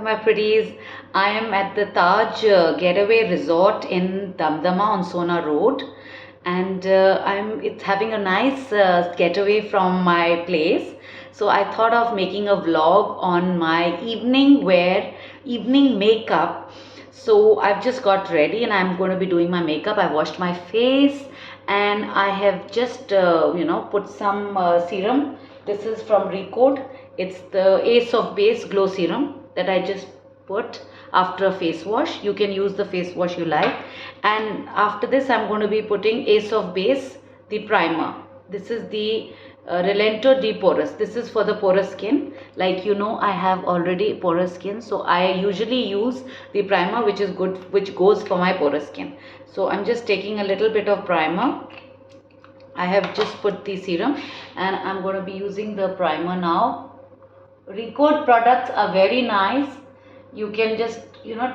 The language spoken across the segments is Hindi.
My pretties, I am at the Taj Getaway Resort in Damdama on Sona Road, and it's having a nice getaway from my place. So I thought of making a vlog on my evening wear, evening makeup. So I've just got ready and I'm going to be doing my makeup. I washed my face and I have just put some serum. This is from Recode. It's the Ace of Base Glow Serum that I just put after a face wash. You can use the face wash you like. And after this I'm going to be putting Ace of Base, the primer. This is the Relento de Porous. This is for the porous skin. Like you know, I have already porous skin, so I usually use the primer which is good, which goes for my porous skin. So I'm just taking a little bit of primer. I have just put the serum and I'm going to be using the primer now. Recode products are very nice. You can just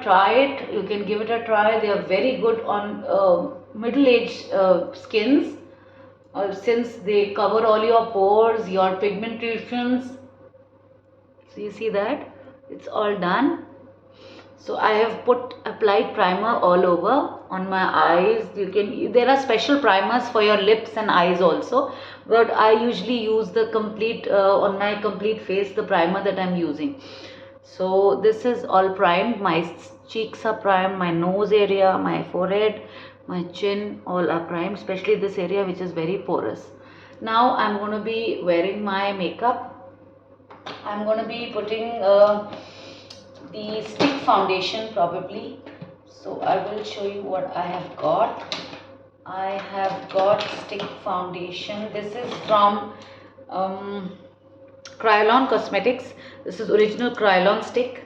try it. You can give it a try. They are very good on middle-aged skins. Since they cover all your pores, your pigmentations. So you see that it's all done. So I have applied primer all over on my eyes. There are special primers for your lips and eyes also, but I usually use the complete on my complete face, the primer that I'm using. So this is all primed. My cheeks are primed, my nose area, my forehead, my chin, all are primed, especially this area which is very porous. Now I'm going to be wearing my makeup. I'm going to be putting the stick foundation probably. So I will show you what I have got. I have got stick foundation. This is from Kryolan Cosmetics. This is original Kryolan stick.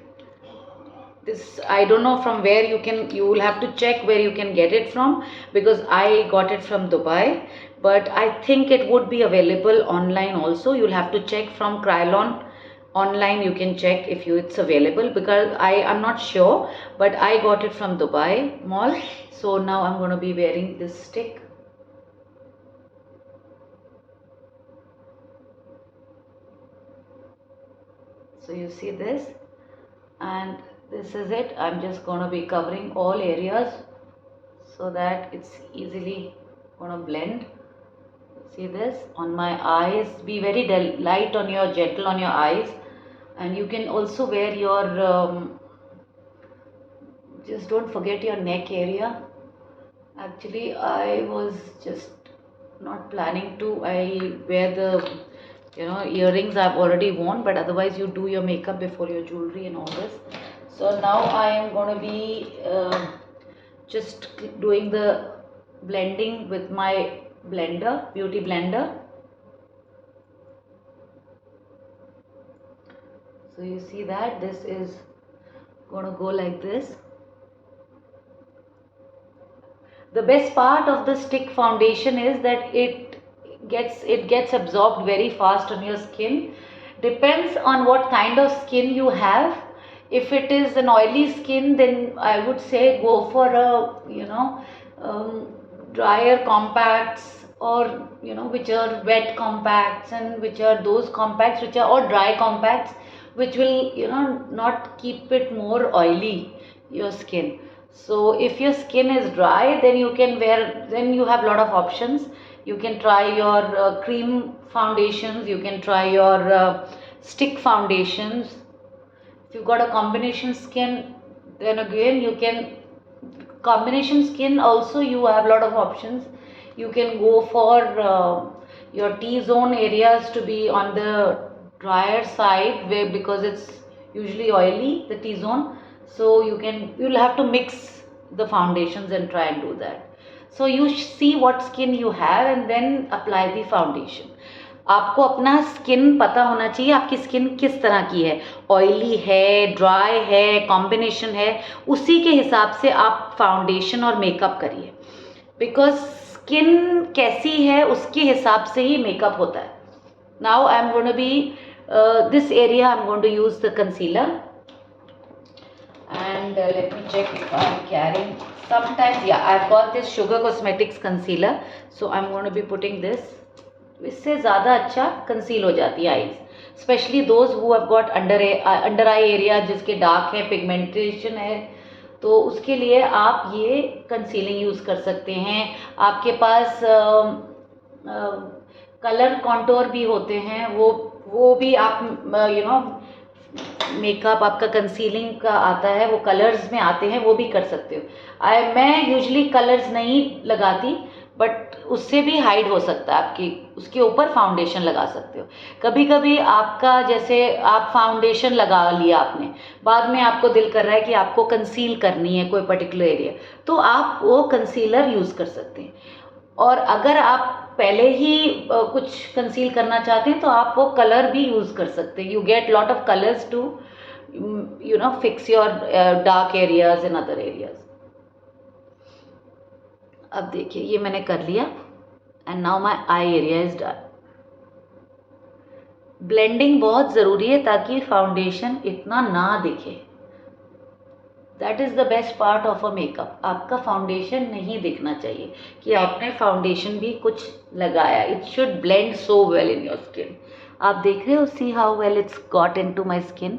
This I don't know from where you will have to check where you can get it from, because I got it from Dubai, but I think it would be available online also. You'll have to check from Kryolan online. You can check if it's available, because I am not sure, but I got it from Dubai mall. So now I'm going to be wearing this stick. So you see this, and this is it. I'm just going to be covering all areas so that it's easily going to blend. See this on my eyes. Be very light on your, gentle on your eyes, and you can also wear your just don't forget your neck area. Actually I was just not planning to. I wear the earrings I've already worn, but otherwise you do your makeup before your jewelry and all this. So now I am going to be just doing the blending with my blender, beauty blender. So you see that this is going to go like this. The best part of the stick foundation is that it gets absorbed very fast on your skin. Depends on what kind of skin you have. If it is an oily skin, then I would say go for a drier compacts, or which are wet compacts, and which are those compacts which are, or dry compacts which will not keep it more oily, your skin. So if your skin is dry, then you have a lot of options. You can try your cream foundations, you can try your stick foundations. If you've got a combination skin, then again you can, combination skin also you have a lot of options. You can go for your T-zone areas to be on the drier side, because it's usually oily, the T-zone. So you'll have to mix the foundations and try and do that. So you see what skin you have and then apply the foundation. आपको अपना स्किन पता होना चाहिए, आपकी स्किन किस तरह की है, ऑयली है, ड्राई है, कॉम्बिनेशन है, उसी के हिसाब से आप फाउंडेशन और मेकअप करिए, बिकॉज स्किन कैसी है उसके हिसाब से ही मेकअप होता है. Now I am going to be this area I'm going to use the concealer, and let me check if I'm carrying. Sometimes, yeah, I've got this Sugar Cosmetics concealer, so I'm going to be putting this. इससे ज़्यादा अच्छा conceal हो जाती है eyes. Specially those who have got under eye area जिसके डार्क है, पिगमेंटेशन है, तो उसके लिए आप ये कंसीलिंग यूज़ कर सकते हैं। आपके पास कलर कॉन्टोर भी होते हैं, वो भी आप मेकअप आपका कंसीलिंग का आता है, वो कलर्स में आते हैं, वो भी कर सकते हो। मैं यूजुअली कलर्स नहीं लगाती, बट उससे भी हाइड हो सकता है आपकी, उसके ऊपर फाउंडेशन लगा सकते हो। कभी कभी आपका जैसे आप फाउंडेशन लगा लिया आपने, बाद में आपको दिल कर रहा है कि आपको कंसील करनी है कोई पर्टिकुलर एरिया, तो आप वो कंसीलर यूज़ कर सकते हैं। और अगर आप पहले ही कुछ कंसील करना चाहते हैं तो आप वो कलर भी यूज़ कर सकते हैं। You get lot of colours to fix your dark areas and other areas. अब देखिए ये मैंने कर लिया, and now my eye area is done. Blending बहुत ज़रूरी है ताकि फाउंडेशन इतना ना दिखे। That is the best part of a makeup. आपका फाउंडेशन नहीं दिखना चाहिए कि आपने फाउंडेशन भी कुछ लगाया। It should blend so well in your skin. आप देख रहे हो, सी how well it's got in to my skin.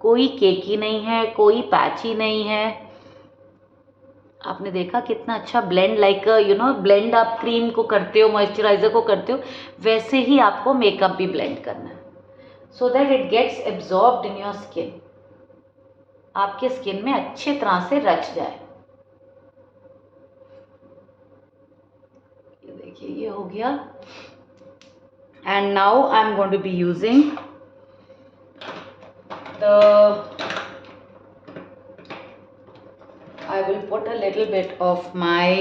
कोई केकी नहीं है, कोई पैची नहीं है। आपने देखा कितना अच्छा ब्लेंड, लाइक ब्लेंड आप क्रीम को करते हो, मॉइस्चराइजर को करते हो, वैसे ही आपको मेकअप भी ब्लेंड करना है, so that it gets absorbed in your skin, आपके स्किन में अच्छे तरह से रच जाए। ये देखिए ये हो गया। And now I am going to be using I will put a little bit of my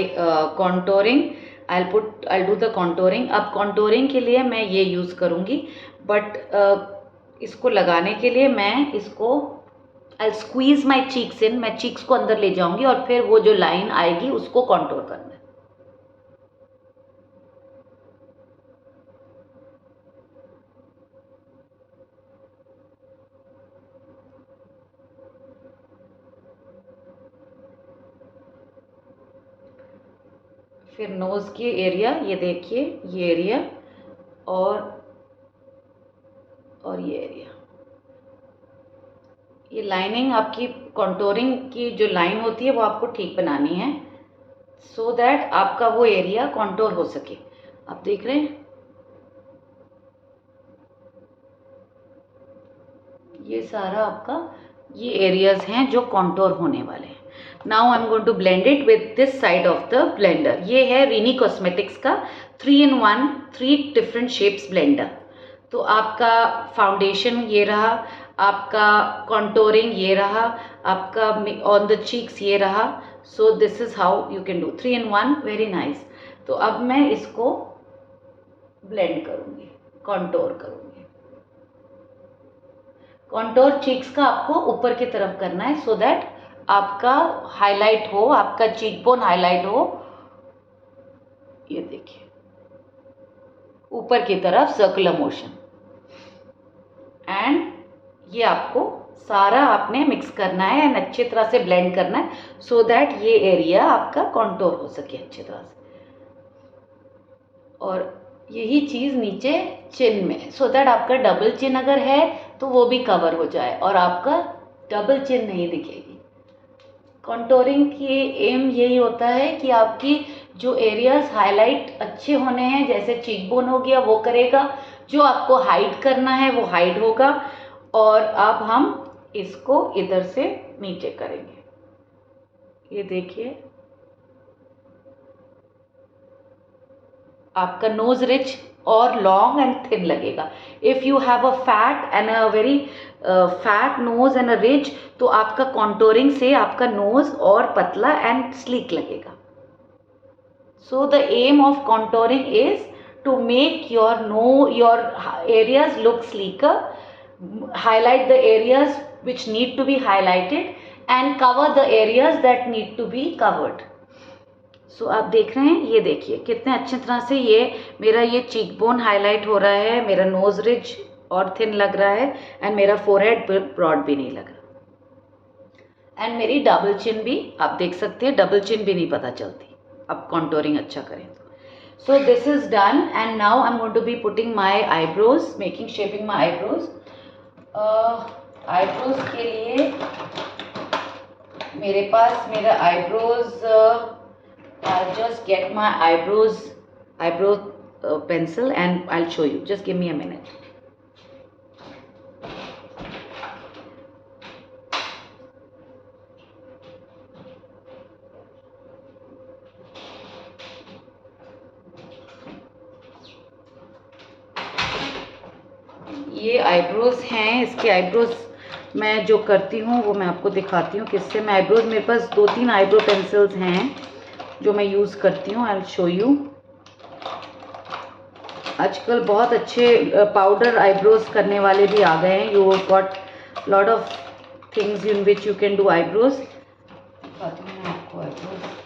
contouring. I'll do the contouring. अब contouring के लिए मैं ये यूज़ करूँगी, बट इसको लगाने के लिए मैं इसको I'll squeeze my cheeks in, मैं cheeks को अंदर ले जाऊँगी और फिर वो जो लाइन आएगी उसको contour करना है। फिर नोज़ की एरिया, ये देखिए ये एरिया और ये एरिया, ये लाइनिंग आपकी कॉन्टोरिंग की जो लाइन होती है वो आपको ठीक बनानी है, सो दैट आपका वो एरिया कॉन्टोर हो सके। आप देख रहे हैं ये सारा आपका ये एरियाज हैं जो कॉन्टोर होने वाले हैं। Now I am going to blend it with this side of the blender. ये है रीनी कॉस्मेटिक्स का 3-in-1 3 डिफरेंट शेप्स ब्लेंडर। तो आपका फाउंडेशन ये रहा, आपका कॉन्टोरिंग ये रहा, आपका ऑन द चीक्स ये रहा। सो this is how you can do 3-in-1, very nice. तो अब मैं इसको ब्लेंड करूँगी, कॉन्टोर करूँगी। कॉन्टोर चीक्स का आपको ऊपर की तरफ करना है, सो दैट आपका हाईलाइट हो, आपका चीक बोन हाईलाइट हो। ये देखिए ऊपर की तरफ सर्कुलर मोशन, एंड ये आपको सारा आपने मिक्स करना है एंड अच्छी तरह से ब्लेंड करना है, सो दैट ये एरिया आपका कॉन्टोर हो सके अच्छी तरह से। और यही चीज़ नीचे चिन में, सो दैट आपका डबल चिन अगर है तो वो भी कवर हो जाए और आपका डबल चिन नहीं दिखेगी। कॉन्टोरिंग की एम यही होता है कि आपकी जो एरियाज हाईलाइट अच्छे होने हैं, जैसे चीक बोन हो गया वो करेगा, जो आपको हाइड करना है वो हाइड होगा। और अब हम इसको इधर से नीचे करेंगे। ये देखिए आपका नोज रिच और लॉन्ग एंड थिन लगेगा। If you have a fat and a very fat nose and a rich, तो आपका कॉन्टोरिंग से आपका नोज और पतला एंड स्लीक लगेगा। So the aim of contouring is to make your areas look sleeker, highlight the areas which need to be highlighted and cover the areas that need to be covered. सो आप देख रहे हैं, ये देखिए कितने अच्छी तरह से ये मेरा ये चीक बोन हाईलाइट हो रहा है, मेरा नोज रिज और थिन लग रहा है, एंड मेरा फोरहेड ब्रॉड भी नहीं लग रहा, एंड मेरी डबल चिन भी आप देख सकते हैं, डबल चिन भी नहीं पता चलती अब कॉन्टोरिंग अच्छा करें तो। So this is done, and now I'm going to be putting my eyebrows, shaping my eyebrows. Eyebrows के लिए मेरे पास मेरा eyebrows, I'll just get my eyebrow pencil and I'll show you. Just give me a minute. ये आईब्रोज हैं, इसके आईब्रोज मैं जो करती हूँ वो मैं आपको दिखाती हूँ किससे मैं आईब्रोज, मेरे पास 2-3 आईब्रो पेंसिल्स हैं जो मैं यूज़ करती हूँ। I will show you. आजकल बहुत अच्छे पाउडर आईब्रोज करने वाले भी आ गए हैं। You got lot of things in which you can do eyebrows. दिखाती हूँ मैं आपको आईब्रोज।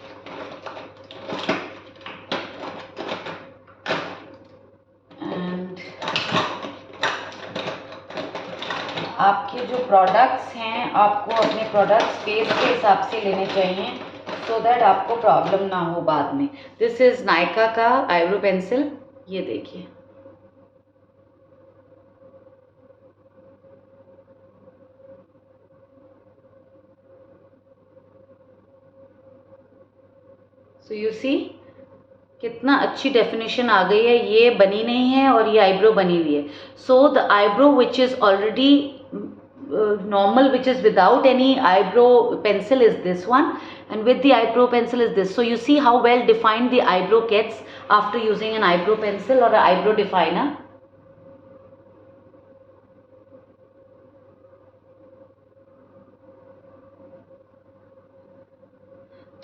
आपके जो प्रोडक्ट्स हैं आपको अपने प्रोडक्ट्स फेस के हिसाब से लेने चाहिए, सो दैट आपको प्रॉब्लम ना हो बाद में। दिस इज़ नायका का आईब्रो पेंसिल, ये देखिए। सो यू सी कितना अच्छी डेफिनेशन आ गई है। ये बनी नहीं है और ये आईब्रो बनी हुई है। So the eyebrow which is already normal, which is without any eyebrow pencil, is this one, and with the eyebrow pencil is this. So you see how well defined the eyebrow gets after using an eyebrow pencil or an eyebrow definer.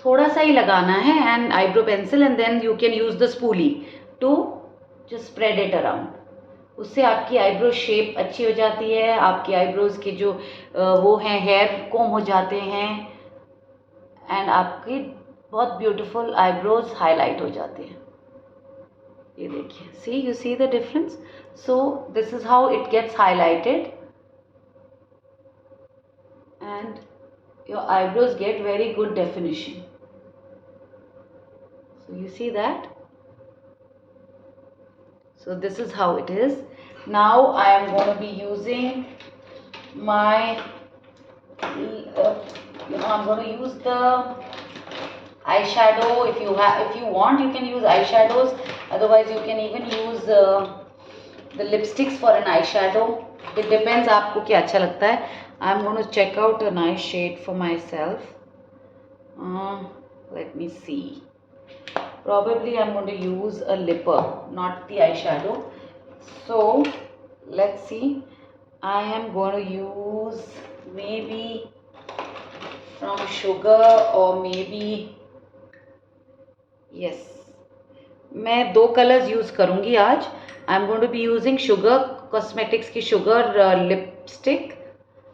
थोड़ा सा ही लगाना है and eyebrow pencil, and then you can use the spoolie to just spread it around. उससे आपकी आईब्रो शेप अच्छी हो जाती है, आपकी आईब्रोज के जो वो हैं हेयर कोम हो जाते हैं, एंड आपकी बहुत ब्यूटीफुल आईब्रोज हाईलाइट हो जाते हैं। ये देखिए, see you see the difference. So this is how it gets highlighted and your eyebrows get very good definition. So you see that? So this is how it is. Now I am going to be using my I'm going to use the eyeshadow. If you want, you can use eyeshadows. Otherwise you can even use the lipsticks for an eyeshadow. It depends आपको क्या अच्छा लगता है. I am going to check out a nice shade for myself. Let me see. Probably I'm going to use a lipper, not the eyeshadow. So let's see. I am going to use maybe from Sugar or maybe, yes, मैं 2 कलर्स यूज़ करूँगी आज. I am going to be using Sugar Cosmetics की Sugar lipstick.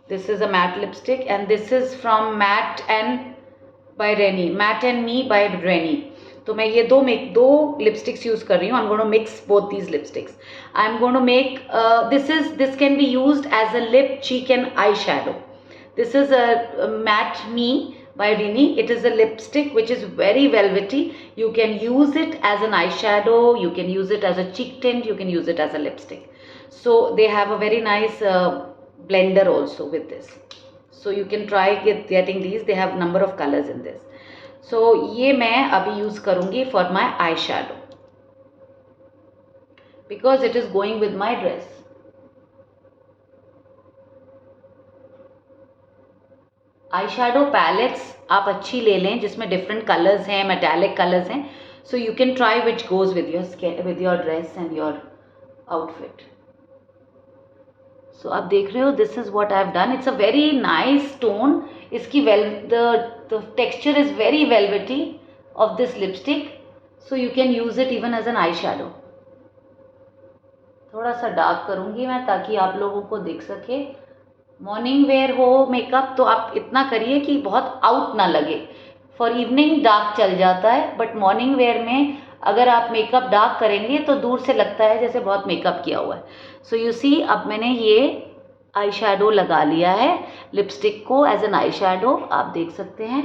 This is a matte lipstick and this is from Matte and by Rennie. Matte and Me by Rennie. तो मैं ये दो लिपस्टिक्स यूज़ कर रही हूँ. I am going to mix both these lipsticks. I am going to make this can be used as a lip, cheek and eye shadow. This is a matte me by Rennie. It is a lipstick which is very velvety. You can use it as an eyeshadow, you can use it as a cheek tint, you can use it as a lipstick. So they have a very nice blender also with this. So you can try getting these. They have number of colors in this. So ये मैं अभी यूज़ करूँगी for my eyeshadow because it is going with my dress. eyeshadow palettes आप अच्छी ले लें जिसमें different colors हैं, metallic colors हैं. So you can try which goes with your skin, with your dress and your outfit. So आप देख रहे हो, this is what I have done. It's a very nice tone. इसकी the texture is very velvety of this lipstick. So you can use it even as an eyeshadow. थोड़ा सा डार्क करूँगी मैं ताकि आप लोगों को दिख सके. मॉर्निंग वेयर हो मेकअप तो आप इतना करिए कि बहुत आउट ना लगे. फॉर इवनिंग डार्क चल जाता है, बट मॉर्निंग वेयर में अगर आप मेकअप डार्क करेंगे तो दूर से लगता है जैसे बहुत मेकअप किया हुआ है. सो यू सी, अब मैंने ये आई शैडो लगा लिया है, लिपस्टिक को एज एन आई शैडो आप देख सकते हैं.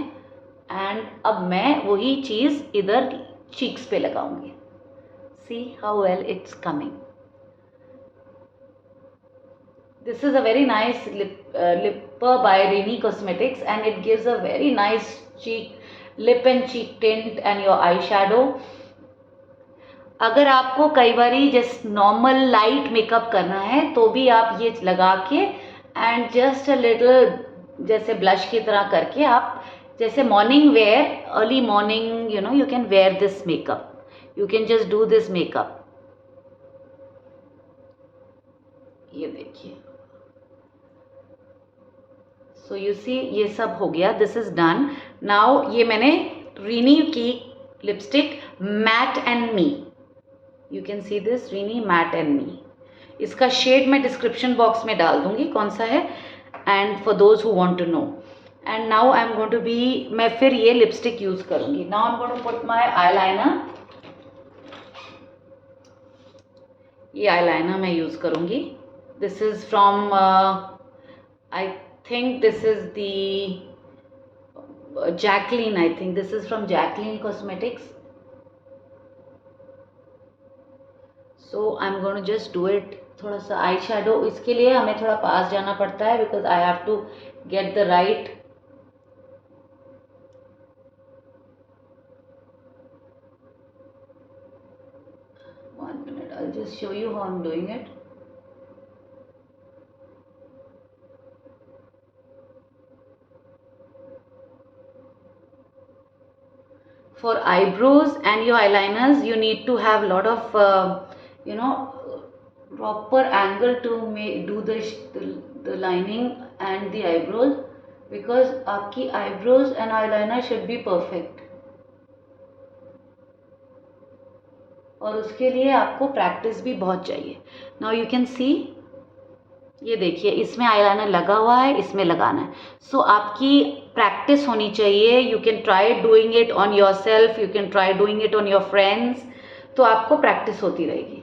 एंड अब मैं वही चीज़ इधर चीक्स पे लगाऊंगी. See how well it's coming. This is a very nice lipper by Rini Cosmetics, and it gives a very nice lip and cheek tint and your eyeshadow. अगर आपको कई बारी जस्ट नॉर्मल लाइट मेकअप करना है तो भी आप ये लगा के एंड जस्ट अ लिटिल जैसे ब्लश की तरह करके आप जैसे morning wear, early morning, you can wear this makeup, you can just do this makeup. ये देखिए, सो यू सी ये सब हो गया. This is done. नाउ ये मैंने रीनी की lipstick matte and me, you can see this Renee matte and me. इसका शेड मैं डिस्क्रिप्शन बॉक्स में डाल दूंगी कौन सा है, and for those who want to know. And now I am going to be, मैं फिर ये लिपस्टिक यूज करूंगी. Now I am going to put my eyeliner. ये आईलाइनर मैं यूज करूंगी. This is from I think this is the Jacqueline. I think this is from Jacqueline Cosmetics. So I'm going to just do it. थोड़ा सा आई शेडो, इसके लिए हमें थोड़ा पास जाना पड़ता है because I have to get the right. One minute, I'll just show you how I'm doing it. For eyebrows and your eyeliners, you need to have lot of proper angle to do the lining and the eyebrows, because आपकी eyebrows and eyeliner should be perfect. और उसके लिए आपको प्रैक्टिस भी बहुत चाहिए. Now you can see, ये देखिए इसमें आईलाइनर लगा हुआ है, इसमें लगाना है. सो आपकी प्रैक्टिस होनी चाहिए. You can try doing it on your self, you can try doing it on your friends. तो आपको प्रैक्टिस होती रहेगी.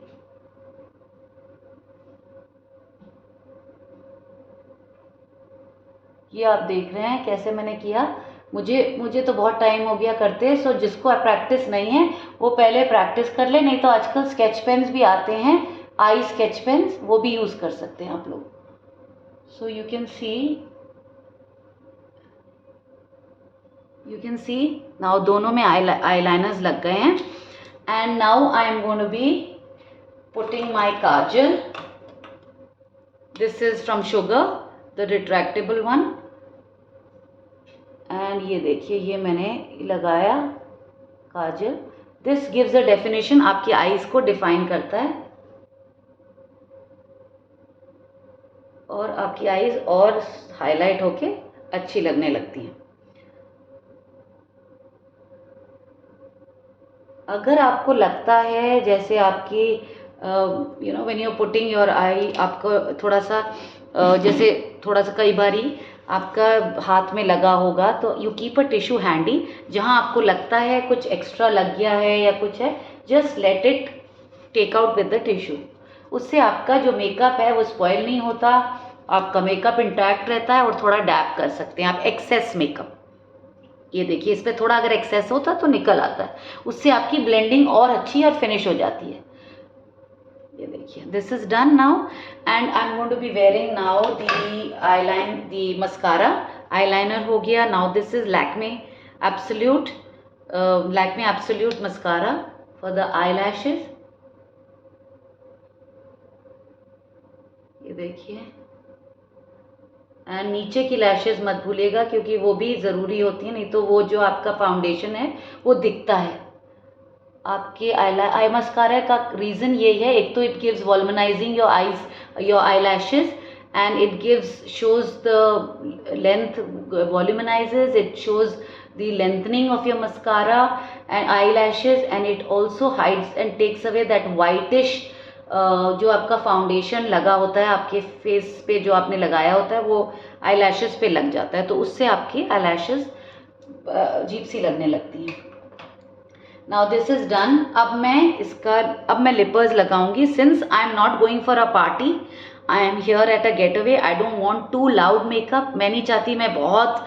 ये आप देख रहे हैं कैसे मैंने किया. मुझे तो बहुत टाइम हो गया करते. सो जिसको प्रैक्टिस नहीं है वो पहले प्रैक्टिस कर ले, नहीं तो आजकल स्केच पेन्स भी आते हैं, आई स्केच पेन्स, वो भी यूज कर सकते हैं आप लोग. So you can see now दोनों में आईलाइनर्स लग गए हैं. And now I am going to be putting my kajal. This is from Sugar, the retractable one. And ये देखिए ये मैंने लगाया काजल. दिस गिव्स अ डेफिनेशन, आपकी आईज को डिफाइन करता है और आपकी आईज और हाईलाइट होके अच्छी लगने लगती हैं. अगर आपको लगता है जैसे आपकी व्हेन यू पुटिंग योर आई, आपको थोड़ा सा जैसे थोड़ा सा कई बारी आपका हाथ में लगा होगा, तो you keep a tissue handy. जहाँ आपको लगता है कुछ एक्स्ट्रा लग गया है या कुछ है, just let it take out with the tissue. उससे आपका जो मेकअप है वो स्पॉइल नहीं होता, आपका मेकअप इंटैक्ट रहता है और थोड़ा डैप कर सकते हैं आप एक्सेस मेकअप. ये देखिए इस पर थोड़ा अगर एक्सेस होता तो निकल आता है, उससे आपकी ब्लेंडिंग और अच्छी और फिनिश हो जाती है. ये देखिए this is done now. And I am going to be wearing now the mascara. Eyeliner हो गया. Now this is Lakme absolute mascara for the eyelashes. ये देखिए, एंड नीचे की लैशेज मत भूलिएगा क्योंकि वो भी ज़रूरी होती है, नहीं तो वो जो आपका फाउंडेशन है वो दिखता है. आपके आई मस्कारा का रीज़न ये है, एक तो it gives volumizing your eyelashes, and it gives shows the length, volumizes, it shows the lengthening of your mascara and eyelashes, and it also hides and takes away that whitish जो आपका फाउंडेशन लगा होता है आपके फेस पे, जो आपने लगाया होता है वो आई लैशेज़ पे लग जाता है, तो उससे आपकी आई लैशेज़ अजीब सी लगने लगती हैं. Now this is done. अब मैं लिपर्स लगाऊंगी. Since I am not going for a party, I am here at a getaway, I don't want to loud makeup. मैं नहीं चाहती मैं बहुत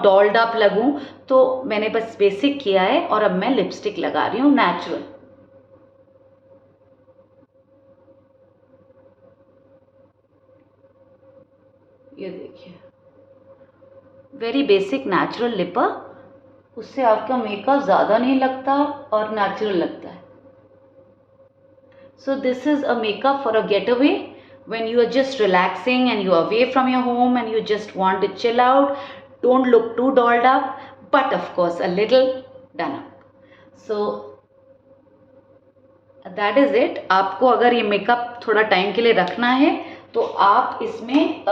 डॉल्ड अप लगूं, तो मैंने बस बेसिक किया है और अब मैं लिपस्टिक लगा रही हूँ नेचुरल. ये देखिए, वेरी बेसिक नेचुरल लिपर, उससे आपका मेकअप ज़्यादा नहीं लगता और नेचुरल लगता है. So this is a makeup for a getaway when you are just relaxing and you are away from your home and you just want to chill out. Don't look too dolled up, but of course a little done up. So that is it. आपको अगर ये मेकअप थोड़ा टाइम के लिए रखना है तो आप इसमें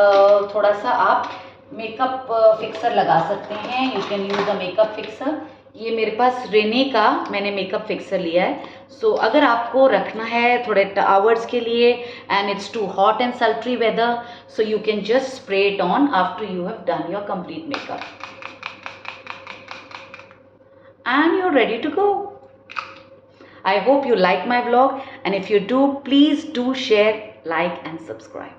थोड़ा सा आप मेकअप फिक्सर लगा सकते हैं. You can use a makeup fixer. ये मेरे पास रेने का मैंने मेकअप फिक्सर लिया है. सो अगर आपको रखना है थोड़े आवर्स के लिए and it's too hot and sultry weather, so you can just spray it on after you have done your complete makeup and you're ready to go. I hope you like my vlog, and if you do, please do share, like and subscribe.